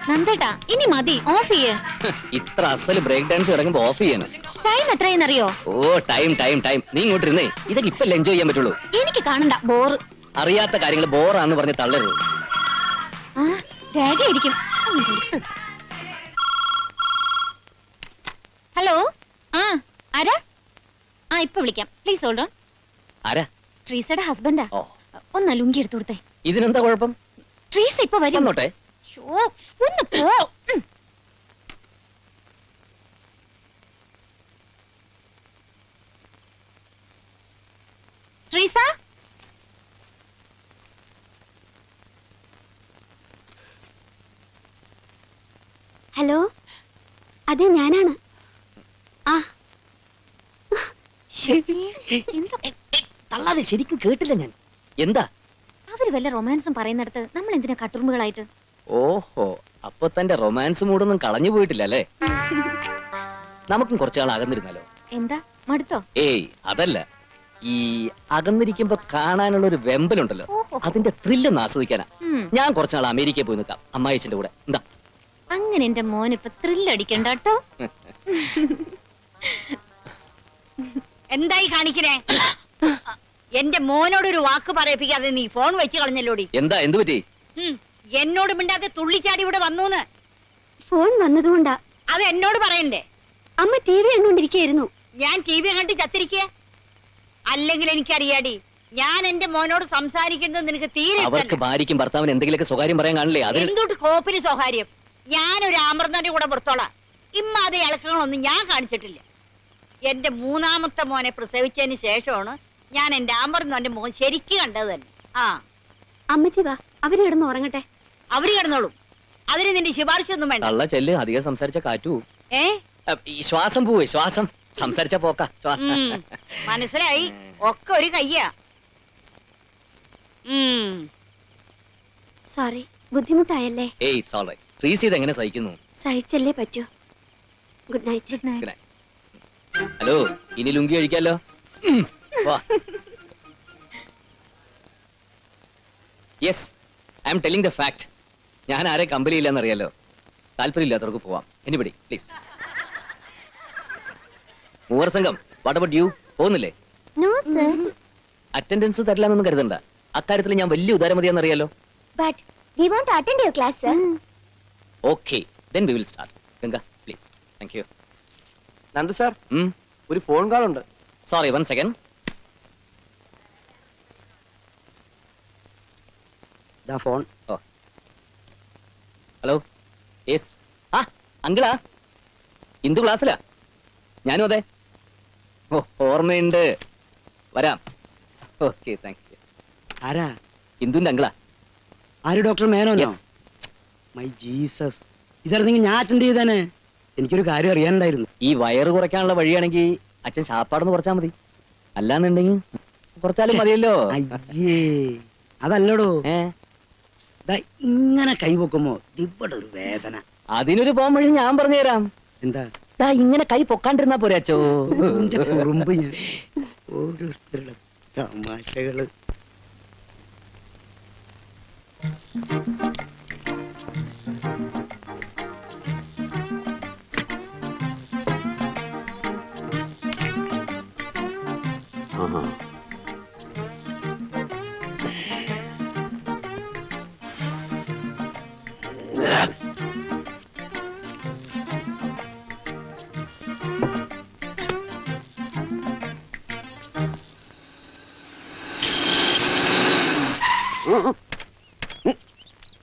നന്ദേട്ടാ ഇനി മതി, ഓഫ് ചെയ്യേ. ഇത്ര അസല് ബ്രേക്ക് ഡാൻസ് ഇറങ്ങുമ്പോ ഓഫ് ചെയ്യണം. ടൈം എത്രയെന്നറിയോ? ഓ ടൈം ടൈം ടൈം. നീ ഇങ്ങോട്ടിരുന്നേ, ഇതൊക്കെ ഇപ്പൊ എൻജോയ് ചെയ്യാൻ പറ്റുള്ളൂ. എനിക്ക് കാണണ്ട, ബോർ. അറിയാത്ത കാര്യങ്ങൾ ബോറാന്ന് പറഞ്ഞ് തള്ളരുത്. ആ രേഖയായിരിക്കും. ഹലോ, ആ ആരാ? ആ ഇപ്പൊ വിളിക്കാം, പ്ലീസ് ഹോൾഡ് ഓൺ. ആരാ? ട്രീസയുടെ ഹസ്ബൻഡാ. ഓ ഒന്ന് ലുങ്കി എടുത്തു കൊടുത്തേ. ഇതിനെന്താ കുഴപ്പം? ട്രീസ ഇപ്പൊ വരും. വന്നോട്ടെ. ഒന്ന് പോ. ട്രീസ, ഹലോ, അതെ ഞാനാണ്. ആ തള്ളാതെ, ശരിക്കും കേട്ടില്ല ഞാൻ. എന്താ? അവര് വല്ല റൊമാൻസും പറയുന്നിടത്ത് നമ്മൾ എന്തിനാ കട്ടുറുമ്പുകളായിട്ട്? ഓഹോ, അപ്പൊ തന്റെ റൊമാൻസ് മൂടൊന്നും കളഞ്ഞു പോയിട്ടില്ല അല്ലേ? നമുക്കും കുറച്ചാൾ അകന്നിരുന്നാലോ? എന്താ മടുത്തോ? ഏയ് അതല്ല, ഈ അകന്നിരിക്കുമ്പോ കാണാനുള്ള ഒരു വെമ്പലുണ്ടല്ലോ, അതിന്റെ ത്രില്ലൊന്ന് ആസ്വദിക്കാനാ. ഞാൻ കുറച്ചാൾ അമേരിക്കയിൽ പോയി നിൽക്കാം അമ്മായിച്ചന്റെ കൂടെ. എന്താ? അങ്ങനെ എന്റെ മോൻ ഇപ്പൊ ത്രില്ലടിക്കണ്ട കേട്ടോ. എന്തായി കാണിക്കണേ? എന്റെ മോനോടൊരു വാക്ക് പറയിപ്പിക്കാതെ നീ ഫോൺ വെച്ച് കളഞ്ഞല്ലോടി. എന്താ, എന്ത് പറ്റി? എന്നോട് മിണ്ടാതെ തുള്ളിച്ചാടി ഇവിടെ വന്നൂന്ന്. ഫോൺ വന്നതുകൊണ്ടാ. അത് എന്നോട് പറയണ്ടേ? അമ്മ TV കണ്ടുകൊണ്ടിരിക്കുകയായിരുന്നു. ഞാൻ TV കണ്ട് ചത്തിരിക്കേ? അല്ലെങ്കിൽ എനിക്കറിയാടി, ഞാൻ എന്റെ മോനോട് സംസാരിക്കുന്നത് നിനക്ക് തീരെ അവർക്ക് ഭാര്യയ്ക്കും ഭർത്താവിന് എന്തെങ്കിലുമൊക്കെ സ്വകാര്യം പറയാൻ കാണില്ലേ? എന്തുകൊണ്ട് കോപ്പിന് സ്വകാര്യം? ഞാനൊരു ആമൃതന്റെ കൂടെ പുറത്തോളാം. ഇമ്മാതെ ഇളക്കങ്ങളൊന്നും ഞാൻ കാണിച്ചിട്ടില്ല. എന്റെ മൂന്നാമത്തെ മോനെ പ്രസവിച്ചതിന് ശേഷമാണ് ഞാൻ എന്റെ ആമൃതന്റെ മോൻ ശരിക്കും കണ്ടത് തന്നെ. ആ അമ്മച്ചി വാ, അവര് കിടന്ന് ഉറങ്ങട്ടെ. അവര് കിടന്നോളും, അതിന് നിന്റെ ശുപാർശ ഒന്നും വേണ്ട. തള്ള ചെല്ല്, അധികം സംസാരിച്ച കാറ്റു. ഈ ശ്വാസം പോവേ, ശ്വാസം സംസാരിച്ച പോക്ക. മനസ്സിലായി, ഒക്കെ ഒരു കയ്യാ. സോറി, ബുദ്ധിമുട്ടായല്ലേ? ഏയ് ഇറ്റ്സ് ഓൾ റൈറ്റ്. ട്രീസ് ഇത് എങ്ങനെ സഹിക്കുന്നു? സഹിച്ചല്ലേ പറ്റൂ. Good night. Good night. Hello, ഇനി ലുങ്കി കഴിക്കാലോ. Yes, I am telling the fact. ഞാൻ ആരെ കമ്പനി ഇല്ലെന്നറിയാലോ. താല്പര്യമില്ലാത്തവർക്ക് പോവാം. Anybody please. മൂവർ സംഘം, വാട്ട് അബൌട്ട് യു? പോകുന്നില്ലേ? No sir. അറ്റൻഡൻസ് തരില്ലെന്നൊന്നും കരുതണ്ട. അക്കാര്യത്തിൽ ഞാൻ വലിയ ഉദാരമതിയാണെന്നറിയാലോ. But we want to attend your class sir. Okay, then we will start. Ganga please. Thank you. Nandu sir, ഒരു ഫോൺ കോൾ ഉണ്ട്. Sorry, 1 second. ഫോൺ. ഓ ഹലോ, യെസ്. ആ അങ്കിളാ, ഇന്ദു ക്ലാസ്സിലാ. ഞാനും അതെ. ഓ ഓർമ്മയുണ്ട്, വരാം. Okay, thank you. ആരാ? ഇന്ദുവിന്റെ അങ്കിളാ. ആര്? ഡോക്ടർ മേനോനോ? Yes. മൈ ജീസസ്, ഇതായിരുന്നെങ്കിൽ ഞാൻ അറ്റൻഡ് ചെയ്തേനെ. എനിക്കൊരു കാര്യം അറിയാനുണ്ടായിരുന്നു. ഈ വയറ് കുറയ്ക്കാനുള്ള വഴിയാണെങ്കിൽ അച്ഛൻ ശാപ്പാടെന്ന് കുറച്ചാൽ മതി. അല്ലാന്നുണ്ടെങ്കിൽ കുറച്ചാലും മതിയല്ലോ. അയ്യേ, അതല്ലടോ. ഏ, ഇങ്ങനെ കൈവെക്കുമ്പോ ഇവിടെ ഒരു വേദന. അതിനൊരു പോം വഴി ഞാൻ പറഞ്ഞുതരാം. എന്താ? ഇങ്ങനെ കൈ പൊക്കാണ്ടിരുന്നാ പോരെ അച്ചോ. കുറുമ്പ് ഞാൻ ഓരോരുത്തരുടെ തമാശകള്.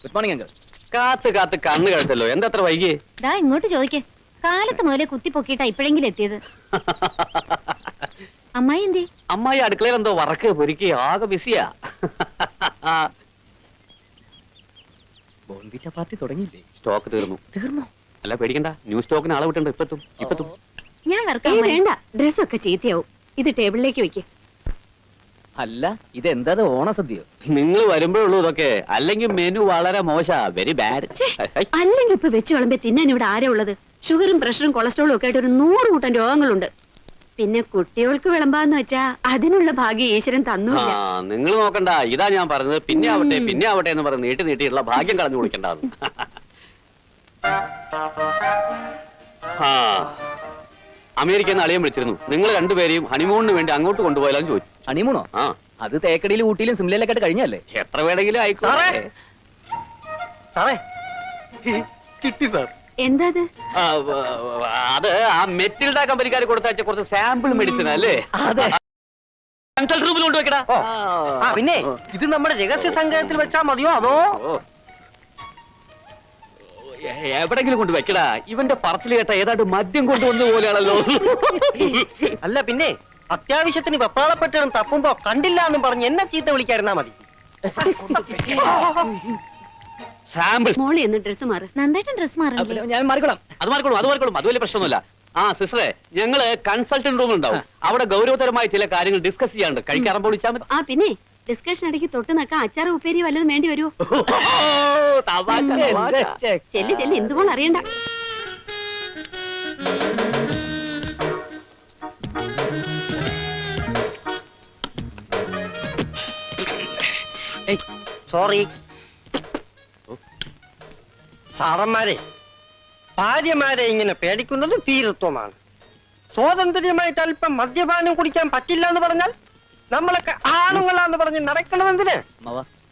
Good morning uncle. കാത്ത് കാത്ത് കണ്ണ് കഴിച്ചല്ലോ. എന്താ അത്ര വൈകിയേ? ദാ ഇങ്ങോട്ട് ചോദിക്കേ. കാലത്ത് മുതലേ കുത്തിപ്പൊക്കിയിട്ടാ ഇപ്പോഴെങ്കിലും എത്തിയത്. അമ്മായി എന്തേ? അമ്മായി അടുക്കളയിൽ എന്തോ വറക്ക് പൊരിക്ക് ആകെ ബിസിയാ. ബോൺവിറ്റ പാർട്ടി തുടങ്ങിയില്ലേ? സ്റ്റോക്ക് തീർന്നു. തീർന്നോ? അല്ല പേടിക്കണ്ട, ന്യൂ സ്റ്റോക്കിന് ആളെ വിട്ടുണ്ട്. ഇപ്പത്തും. ഞാൻ വറക്കാം. വേണ്ട, ഡ്രസ്സൊക്കെ ചീത്തയാവും. ഇത് ടേബിളിലേക്ക് വെക്ക്. അല്ല, ഇതെന്താ ഓണസദ്യയോ? നിങ്ങൾ വരുമ്പോഴുള്ളൂ ഇതൊക്കെ, അല്ലെങ്കിൽ മെനു വളരെ മോശാ. Very bad. അല്ലെങ്കിൽ ഇപ്പൊ വെച്ച് വിളമ്പേ തിന്നാൻ ഇവിടെ ആരാ ഉള്ളത്? ഷുഗറും പ്രഷറും കൊളസ്ട്രോളും ഒക്കെ ആയിട്ട് ഒരു 100 കൂട്ടം രോഗങ്ങളുണ്ട്. പിന്നെ കുട്ടികൾക്ക് വിളമ്പാന്ന് വെച്ചാ അതിനുള്ള ഭാഗ്യം ഈശ്വരൻ തന്നൂല്ല. നിങ്ങൾ നോക്കണ്ട, ഇതാ ഞാൻ പറഞ്ഞത്. പിന്നെ ആവട്ടെ എന്ന് പറഞ്ഞ് നീട്ടിയുള്ള ഭാഗ്യം കളഞ്ഞു കൊടുക്കണ്ടെന്ന്. ആ അമേരിക്കയിൽ നിന്ന് അളിയൻ വിളിച്ചിരുന്നു. നിങ്ങൾ രണ്ടുപേരെയും ഹണിമൂണിന് വേണ്ടി അങ്ങോട്ട് കൊണ്ടുപോയാലും ചോദിച്ചു. ഹണിമൂണോ? ആ അത് തേക്കടിയിലും ഊട്ടിയിലും സിംലയിലൊക്കെ ആയിട്ട് കഴിഞ്ഞല്ലേ? എത്ര വേണമെങ്കിലും ആയിക്കോട്ടെ. സാറേ കിട്ടി സാർ. എന്താ അത്? ആ, അത് ആ മെറ്റിൽഡ കമ്പനിക്കാർ കൊടുത്തയച്ച കുറച്ച് സാമ്പിൾ മെഡിസിൻ അല്ലേ? അതെ. കൺസൾട്ട് റൂമിൽ കൊണ്ടുവെക്കടാ. പിന്നെ ഇത് നമ്മുടെ രഹസ്യ സംഘത്തിൽ വെച്ചാ മതിയോ അതോ? എവിടെങ്കിലും കൊണ്ട് വെക്കടാ. ഇവന്റെ പറച്ചിൽ കേട്ട ഏതാണ്ട് മദ്യം കൊണ്ടുവന്ന പോലെയാണല്ലോ. അല്ല പിന്നെ അത്യാവശ്യത്തിന് വെപ്പാളപ്പെട്ടും തപ്പുമ്പോ കണ്ടില്ല എന്നും പറഞ്ഞ് എന്നെ ചീത്ത വിളിക്കാതിരുന്നാ മതി. സാമ്പിൾ മോളി എന്ന് ഡ്രസ് മാറ്. നന്നായിട്ട് ഡ്രസ് മാറില്ലേ? ഞാൻ മാറിക്കോളാം. അത് മാറിക്കോളും. അത് വലിയ പ്രശ്നമൊന്നുമില്ല. ആ സിസ്റ്ററെ, ഞങ്ങള് കൺസൾട്ടന്റ് റൂമിൽ ഉണ്ടാവും. അവിടെ ഗൗരവതരമായ ചില കാര്യങ്ങൾ ഡിസ്കസ് ചെയ്യാറുണ്ട്. കഴിക്കാറുമ്പോൾ വിളിച്ചാൽ മതി. ആ പിന്നെ ഡിസ്കഷൻ ഇടയ്ക്ക് തൊട്ട് നിൽക്കാൻ അച്ചാറ് ഉപ്പേരി വല്ലതും വേണ്ടി വരുമോ? ചെല്ലി ചെല്ലി എന്തുപോലെ അറിയണ്ട. സോറി സാറന്മാരെ, ഭാര്യമാരെ ഇങ്ങനെ പേടിക്കുന്നത് ഭീരുത്വമാണ്. സ്വാതന്ത്ര്യമായിട്ട് അല്പം മദ്യപാനം കുടിക്കാൻ പറ്റില്ല എന്ന് പറഞ്ഞാൽ നമ്മളൊക്കെ ആണുങ്ങളാന്ന് പറഞ്ഞ് നടക്കണത് എന്തിന്?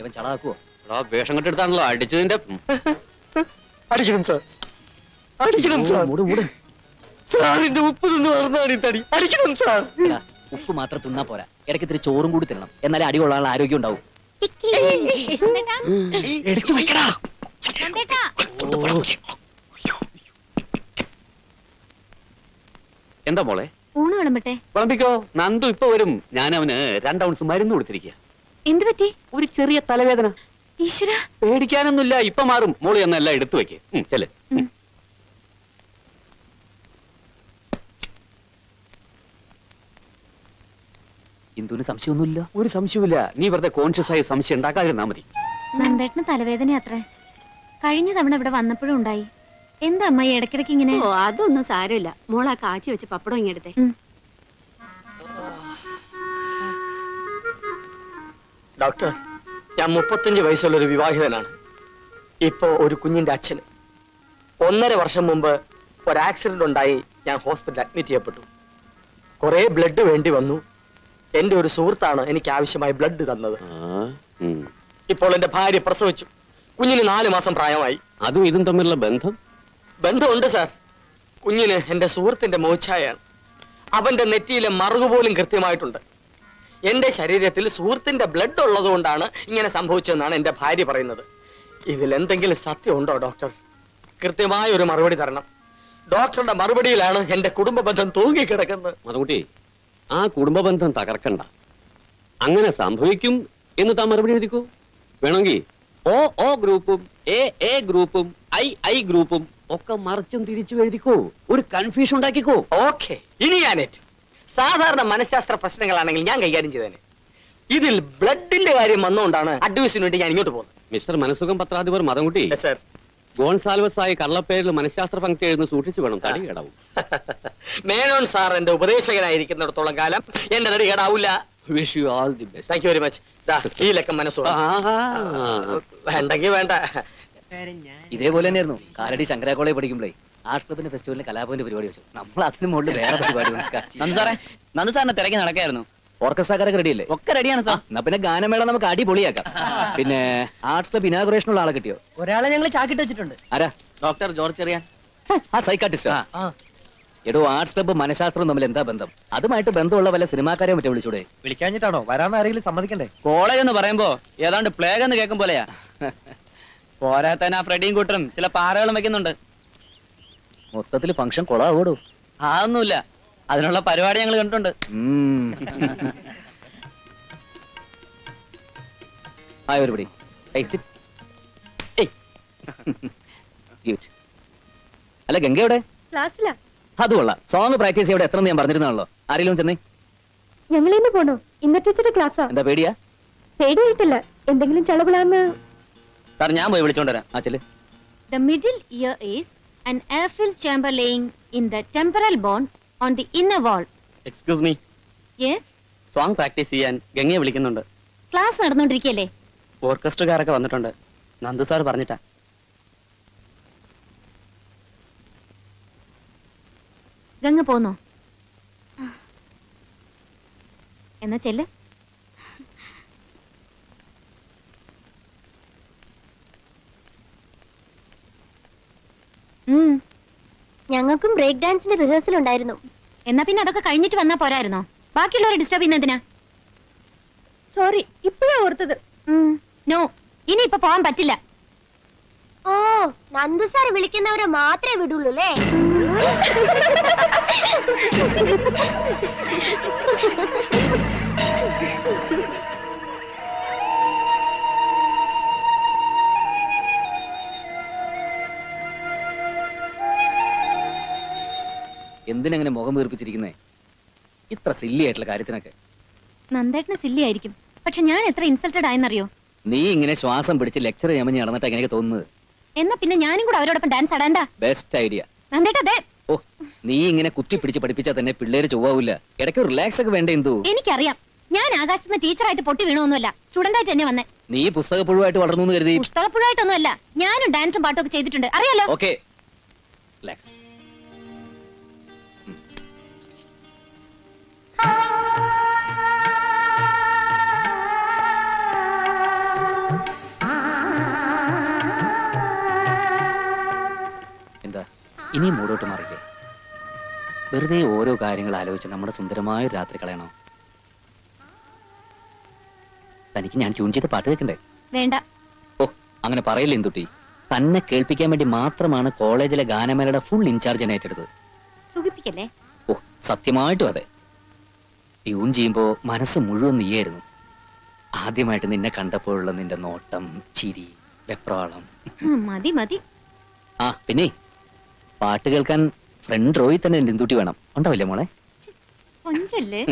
ഇവൻ ചളാക്കുവോ? വേഷം കെട്ടെടുത്താണല്ലോ അടിച്ചതിന്റെ. അടിക്കണം സാർ, അടിക്കണം സാർ. സാറിന്റെ ഉപ്പ് തിന്ന് വളർന്നാണ് ഈ തടി. അടിക്കണം സാർ. ഉപ്പ് മാത്രം തിന്നാ പോരാ, ഇടയ്ക്ക് ഇത്തിരി ചോറും കൂടി തിന്നണം. എന്നാലേ അടി കൊള്ളാനുള്ള ആരോഗ്യം ഉണ്ടാവും. എടുത്തു വെക്കടാ. എന്താ മോളെ? ഊണ് വിളമ്പട്ടെ? വിളമ്പിക്കോ. നന്ദു ഇപ്പൊ വരും. ഞാൻ അവന് 2 ഔൺസ് മരുന്ന് കൊടുത്തിരിക്കുക. എന്ത് പറ്റി? ഒരു ചെറിയ തലവേദന. ഈശ്വര, പേടിക്കാനൊന്നുമില്ല, ഇപ്പൊ മാറും. മോള് എന്നെല്ലാം എടുത്തു വെക്ക്. ചെല്. ഇന്ദുവിന് സംശയമൊന്നുമില്ല? ഒരു സംശയമില്ല. നീ വെറുതെ കോൺഷ്യസ് ആയി സംശയം ഉണ്ടാക്കാതിരുന്നാ മതി. നന്ദേട്ടന് തലവേദന അത്രേ. കഴിഞ്ഞ തവണ ഇവിടെ വന്നപ്പോഴും ഉണ്ടായി. എന്താ അമ്മ ഇടയ്ക്കിടയ്ക്ക് ഇങ്ങനെ? ഓ അതൊന്നും സാരമില്ല. മോളാ കാച്ചി വെച്ച് പപ്പടം ഇങ്ങെടുത്തേ. ഡോക്ടർ, ഞാൻ 35 വയസ്സുള്ള ഒരു വിവാഹിതനാണ്. ഇപ്പോ ഒരു കുഞ്ഞിന്റെ അച്ഛന്. 1.5 വർഷം മുമ്പ് ഒരു ആക്സിഡന്റ് ഉണ്ടായി ഞാൻ ഹോസ്പിറ്റലിൽ അഡ്മിറ്റ് ചെയ്യപ്പെട്ടു. കുറെ ബ്ലഡ് വേണ്ടി വന്നു. എന്റെ ഒരു സുഹൃത്താണ് എനിക്ക് ആവശ്യമായ ബ്ലഡ് തന്നത്. ഇപ്പോൾ എന്റെ ഭാര്യ പ്രസവിച്ചു. കുഞ്ഞിന് 4 മാസം പ്രായമായി. അതും ഇതും തമ്മിലുള്ള ബന്ധമുണ്ട് സാർ. കുഞ്ഞിന് എന്റെ സുഹൃത്തിന്റെ മോച്ചായാണ്. അവന്റെ നെറ്റിയിലെ മറുകു പോലും കൃത്യമായിട്ടുണ്ട്. എന്റെ ശരീരത്തിൽ സുഹൃത്തിന്റെ ബ്ലഡ് ഉള്ളതുകൊണ്ടാണ് ഇങ്ങനെ സംഭവിച്ചതെന്നാണ് എന്റെ ഭാര്യ പറയുന്നത്. ഇതിൽ എന്തെങ്കിലും സത്യമുണ്ടോ ഡോക്ടർ? കൃത്യമായ ഒരു മറുപടി തരണം. ഡോക്ടറുടെ മറുപടിയിലാണ് എന്റെ കുടുംബ ബന്ധം തൂങ്ങിക്കിടക്കുന്നത്. അതുകൂട്ടി, ആ കുടുംബ ബന്ധം തകർക്കണ്ട. അങ്ങനെ സംഭവിക്കും എന്ന് താൻ മറുപടി എഴുതിക്കോ. വേണമെങ്കിൽ ഓ ഗ്രൂപ്പും എ ഗ്രൂപ്പും ഐ ഗ്രൂപ്പും ഒക്കെ മറിച്ചും തിരിച്ചു എഴുതിക്കോ. ഒരു കൺഫ്യൂഷൻ ഉണ്ടാക്കിക്കോ. ഓക്കെ, ഇനി ഞാനേറ്റ്. സാധാരണ മനഃശാസ്ത്ര പ്രശ്നങ്ങളാണെങ്കിൽ ഞാൻ കൈകാര്യം ചെയ്തേനെ. ഇതിൽ ബ്ലഡിന്റെ കാര്യം വന്നുകൊണ്ടാണ് അഡ്വൈസിന് വേണ്ടി ഞാൻ ഇങ്ങോട്ട് പോകുന്നത്. മിസ്റ്റർ മനസുഖം പത്രാധിപർ മതംകുട്ടി, സർ, ഗോൺസാൽവസ് ആയി കള്ളപ്പേരിൽ മനഃശാസ്ത്ര പങ്ക്തി എഴുതുന്ന സൂക്ഷിച്ചു വേണം. തടി കേടാവും. മേനോൻ സാർ എന്റെ ഉപദേശകനായിരിക്കുന്നിടത്തോളം കാലം എന്റെ തടി കേടാവൂല. Wish you all the best. Thank you very much. ഈ ലക്കം മനസ്സോ വേണ്ടെങ്കിൽ വേണ്ട. ഇതേപോലെ തന്നെയായിരുന്നു കാലടി ശങ്കര കോളേജ് പഠിക്കുമ്പോഴേ ആർട്സ് ക്ലബിന്റെ ഫെസ്റ്റിവലിന് കലാഭവന്റെ പരിപാടി വെച്ചു. നമ്മൾ അതിന് മുകളിൽ വേറെ പരിപാടി. നന്ദു സാറിനെ തിരക്കി നടക്കായിരുന്നു. ഓർക്കസ്ട്രാക്കാരൊക്കെ റെഡിയല്ലേ? ഒക്കെ റെഡിയാണ് സാർ. എന്നാ പിന്നെ ഗാനമേള നമുക്ക് അടിപൊളിയാക്കാം. പിന്നെ ആർട്സ് ക്ലബ് ഇനാഗുറേഷനുള്ള ആളെ കിട്ടിയോ? ഒരാളെ ഞങ്ങൾ ചാക്കിട്ട് വെച്ചിട്ടുണ്ട്. ആരാ? Doctor George Cheriyan. ആ സൈക്കാട്രിസ്റ്റ്. എടോ, ആർട്സ് ക്ലബ് മനഃശാസ്ത്രം തമ്മിൽ എന്താ ബന്ധം? അതുമായിട്ട് ബന്ധമുള്ള വല്ല സിനിമാക്കാരെ മറ്റേ വിളിച്ചൂടെ? വിളിക്കാഞ്ഞിട്ടാണോ? വരാൻ ആരെങ്കിലും സമ്മതിക്കണ്ടേ? കോളേജ് എന്ന് പറയുമ്പോ ഏതാണ്ട് പ്ലേഗ് എന്ന് കേൾക്കും പോലെയാ. പോരാത്തന്നെ ആ ഫ്രെഡിയും കൂട്ടറും ചില പാറകളും വെക്കുന്നുണ്ട്. മൊത്തത്തിൽ ഫംഗ്ഷൻ കൊളാവോടോ? അതൊന്നുമില്ല, അതിനുള്ള പരിപാടി ഞങ്ങൾ കണ്ടിട്ടുണ്ട്. അല്ല, ഗംഗ എവിടെ? ക്ലാസ്സിലാ. അത് കൊള്ളാം. സോങ് പ്രാക്ടീസ് ഇവിടെ എത്ര ഞാൻ പറഞ്ഞിരുന്നാണല്ലോ. ആരെങ്കിലും ചെന്നേ? ഞങ്ങൾ ഇന്ന് പോണോ? ഇന്നത്തെ ടീച്ചറുടെ ക്ലാസ്സാ. എന്താ പേടിയാ? പേടിയായിട്ടില്ല, എന്തെങ്കിലും ചളവിളാന്ന്. സാർ ഞാൻ പോയി വിളിച്ചോണ്ട് വരാം. ആ ചെല്. The middle ear is an air-filled chamber laying in the temporal bone on the inner wall. Excuse me, Yes? Song practice ചെയ്യാൻ ഗംഗയെ വിളിക്കുന്നുണ്ട്. ക്ലാസ് നടന്നുകൊണ്ടിരിക്കല്ലേ? ഓർക്കസ്ട്രക്കാരൊക്കെ വന്നിട്ടുണ്ട്. നന്ദു സാർ പറഞ്ഞിട്ടാ. ഗംഗ പോന്നോ? എന്നാ ചെല്ല്. ഞങ്ങൾക്കും ബ്രേക്ക് ഡാൻസിന്റെ റിഹേഴ്സൽ ഉണ്ടായിരുന്നു. എന്നാ പിന്നെ അതൊക്കെ കഴിഞ്ഞിട്ട് വന്നാ പോരായിരുന്നോ? ബാക്കിയുള്ളവരെ ഡിസ്റ്റർബ് ചെയ്യുന്ന എന്തിനാ? സോറി, ഇപ്പോഴാ ഓർത്തത്. നോ, ഇനി ഇപ്പൊ പോവാൻ പറ്റില്ല. ഓ, നന്ദു സാർ വിളിക്കുന്നവരെ മാത്രമേ വിടുള്ളൂ അല്ലേ? എന്തിനങ്ങനെ മുഖം വീർപ്പിച്ചിരിക്കുന്നേ? ഇത്ര സില്ലി ആയിട്ടുള്ള കാര്യത്തിനൊക്കെ. നന്ദേട്ടന് സില്ലി ആയിരിക്കും, പക്ഷെ ഞാൻ എത്ര ഇൻസൾട്ടഡ് ആയെന്നറിയോ? നീ ഇങ്ങനെ ശ്വാസം പിടിച്ച് ലെക്ചർ ചെയ്യാമെന്ന് നടന്നിട്ട് എങ്ങനെയൊക്കെ തോന്നുന്നത്? എന്നാ പിന്നെ ഞാനും കൂടെ അവരോടൊപ്പം ഡാൻസ് ആടാണ്ടാ? Best idea. നന്ദേട്ട അതെ. ഓ, നീ ഇങ്ങനെ കുത്തി പിടിച്ച് പഠിപ്പിച്ചാൽ തന്നെ പിള്ളേര് ചൊവ്വാവില്ല. ഇടയ്ക്ക് റിലാക്സ് ഒക്കെ വേണ്ടേ? എന്തു? എനിക്കറിയാം, ഞാൻ ആകാശത്ത് ടീച്ചറായിട്ട് പൊട്ടി വീണൊന്നുമല്ല, സ്റ്റുഡന്റ് ആയിട്ട് തന്നെ വന്നേ. നീ പുസ്തകപ്പുഴുവായിട്ട് വളർന്നു എന്ന് കരുതി? പുസ്തകപ്പുഴായിട്ടൊന്നുമല്ല, ഞാനും ഡാൻസും പാട്ടും ഒക്കെ ചെയ്തിട്ടുണ്ട്, അറിയാലോ. Okay, relax. എന്താ ഇനി മൂടോട്ട് മാറിക്കേ? വെറുതെ ഓരോ കാര്യങ്ങൾ ആലോചിച്ച് നമ്മുടെ സുന്ദരമായ ഒരു രാത്രി കളയണോ? തനിക്ക് ഞാൻ ട്യൂൺ ചെയ്ത പാട്ട് കേൾക്കണ്ടേ? വേണ്ട. ഓ, അങ്ങനെ പറയില്ല എന്തുട്ടി. തന്നെ കേൾപ്പിക്കാൻ വേണ്ടി മാത്രമാണ് കോളേജിലെ ഗാനമേളയുടെ ഫുൾ ഇൻചാർജ് ഏറ്റെടുത്തത്. സുഖിപ്പിക്കല്ലേ? ഓ, സത്യമായിട്ടും അതെ. ട്യൂൺ ചെയ്യുമ്പോ മനസ്സ് മുഴുവൻ നീയായിരുന്നു. ആദ്യമായിട്ട് നിന്നെ കണ്ടപ്പോഴുള്ള നിന്റെ നോട്ടം, ചിരി, വെപ്രാളം. മതി മതി. ആ പിന്നെ പാട്ട് കേൾക്കാൻ ഫ്രണ്ട് റോയിൽ തന്നെ എന്തുട്ടി വേണം. ഉണ്ടാവില്ലേ മോളെ? കൊഞ്ചല്ലേ?